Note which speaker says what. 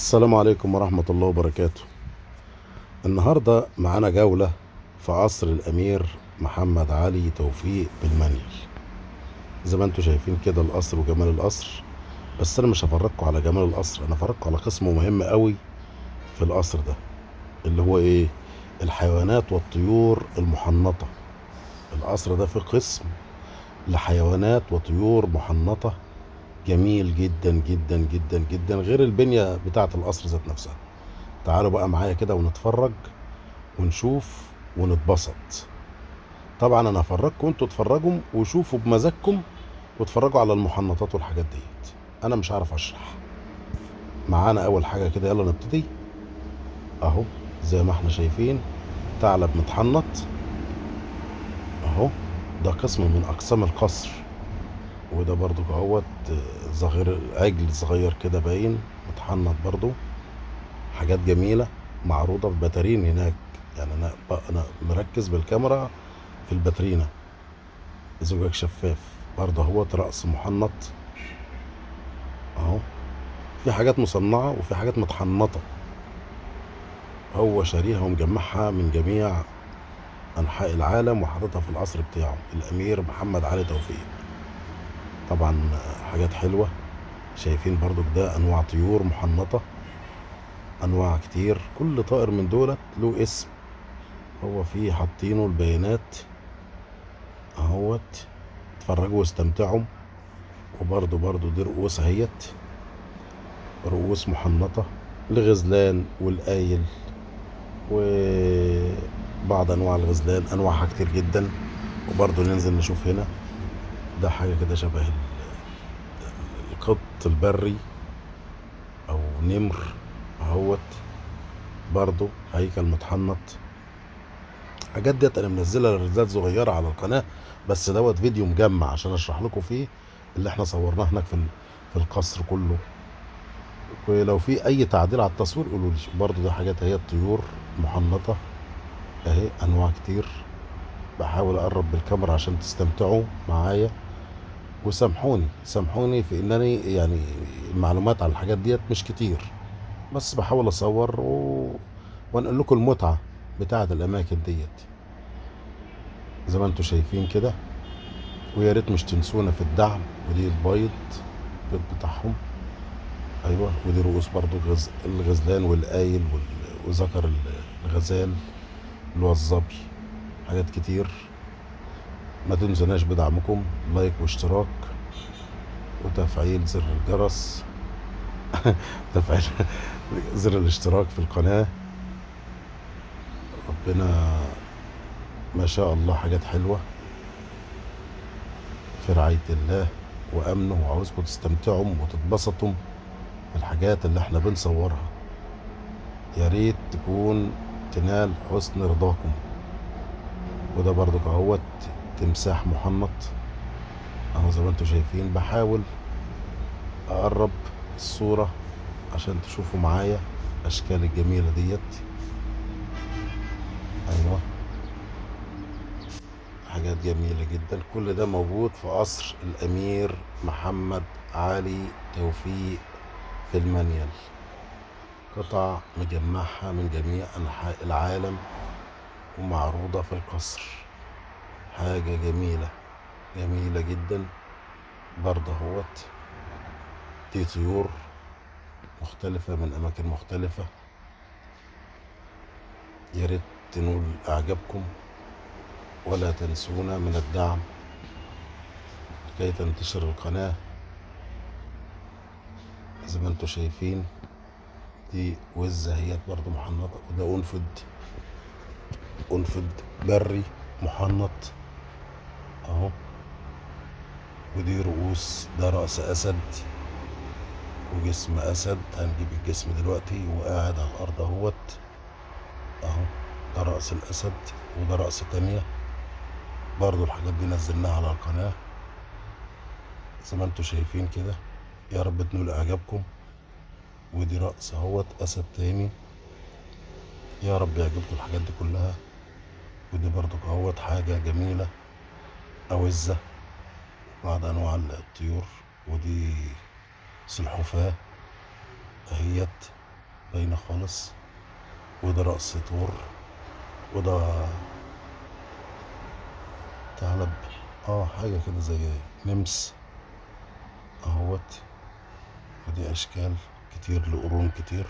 Speaker 1: السلام عليكم ورحمة الله وبركاته. النهاردة معانا جولة في قصر الأمير محمد علي توفيق بالمنيل. زي ما انتوا شايفين كده القصر وجمال القصر، بس أنا مش هفرجكم على جمال القصر، أنا هفرجكم على قسم مهم قوي في القصر ده، اللي هو إيه؟ الحيوانات والطيور المحنطة. القصر ده فيه قسم لحيوانات وطيور محنطة جميل جدا جدا جدا جدا، غير البنية بتاعة القصر ذات نفسها. تعالوا بقى معايا كده ونتفرج ونشوف ونتبسط. طبعا انا هفرجكم، انتوا اتفرجوا وشوفوا بمزاجكم واتفرجوا على المحنطات والحاجات ديت، انا مش عارف اشرح. معانا اول حاجه كده، يلا نبتدي. اهو زي ما احنا شايفين ثعلب متحنط اهو، ده قسم من اقسام القصر. وده برضو اهوت صغير، عجل صغير كده باين متحنط برضو. حاجات جميله معروضه في باترين هناك، يعني انا مركز بالكاميرا في الباترينا. زجاج شفاف برضه اهوت، رأس محنط اهو. في حاجات مصنعة وفي حاجات متحنطة، هو شاريها ومجمعها من جميع أنحاء العالم وحاططها في القصر بتاعه الأمير محمد علي توفيق. طبعا حاجات حلوة. شايفين برضو ده أنواع طيور محنطة، أنواع كتير، كل طائر من دولت له اسم هو فيه حاطينه البيانات اهوت. اتفرجوا واستمتعوا. وبرضو دي رؤوس اهيت، رؤوس محنطة لغزلان والقايل وبعض انواع الغزلان، انواعها كتير جدا. وبرضه ننزل نشوف هنا، ده حاجة كده شبه القط البري او نمر اهوت، برضه هيكل متحنط. حاجات ديت انا منزلها ريلزات صغيرة على القناة، بس دوت فيديو مجمع عشان اشرح لكم فيه اللي احنا صورناه هناك في القصر كله. ولو في اي تعديل على التصوير قولوا لي. برضه ده حاجات هي الطيور محنطة اهي، انواع كتير. بحاول اقرب بالكاميرا عشان تستمتعوا معايا، وسامحوني سامحوني في انني يعني المعلومات على الحاجات ديت مش كتير، بس بحاول اصور وانقل لكم المتعة بتاعة الاماكن ديت زي ما انتوا شايفين كده. ويا ريت مش تنسونا في الدعم. ودي البيض بتاعهم ايوه. ودي رؤوس برضو الغزلان والقايل وذكر الغزال اللي هو الظبي. حاجات كتير. ما تنسوناش بدعمكم، لايك واشتراك وتفعيل زر الجرس تفعيل زر الاشتراك في القناة. ربنا ما شاء الله حاجات حلوة في رعاية الله وأمنه، وعاوزكم تستمتعوا وتتبسطوا بالحاجات اللي احنا بنصورها. يا ريت تكون تنال حسن رضاكم. وده برضو اهوت تمساح محنط اهو زي ما انتوا شايفين. بحاول اقرب الصورة عشان تشوفوا معايا اشكال الجميلة ديت ايوه. حاجات جميلة جدا. كل ده موجود في قصر الامير محمد علي توفيق في المنيل. قطع مجمعها من جميع انحاء العالم ومعروضة في القصر. حاجة جميلة جميلة جدا. برضه اهوت دي طيور مختلفة من أماكن مختلفة. يا ريت تنول إعجابكم، ولا تنسونا من الدعم كي تنتشر القناة. زي ما انتوا شايفين دي وزة هي برضو محنطة. وده أنفد بري محنط أهو. ودي رؤوس، ده رأس أسد وجسم أسد. هنجيب الجسم دلوقتي وقاعد على الأرض اهوت أهو. ده رأس الأسد وده رأس تانية. برضو الحاجات دي نزلناها على القناة زي ما انتوا شايفين كده. يا رب تنول اعجابكم. ودي رأس اهوت اسد تاني. يا رب يعجبكم الحاجات دي كلها. ودي برضو اهوت حاجة جميلة، اوزة، بعض انواع الطيور. ودي سلحفاة اهيت. باينة خالص. وده رأس طور، وده ثعلب، حاجة كده زي نمس اهوت. ودي اشكال كتير لقرون كتير.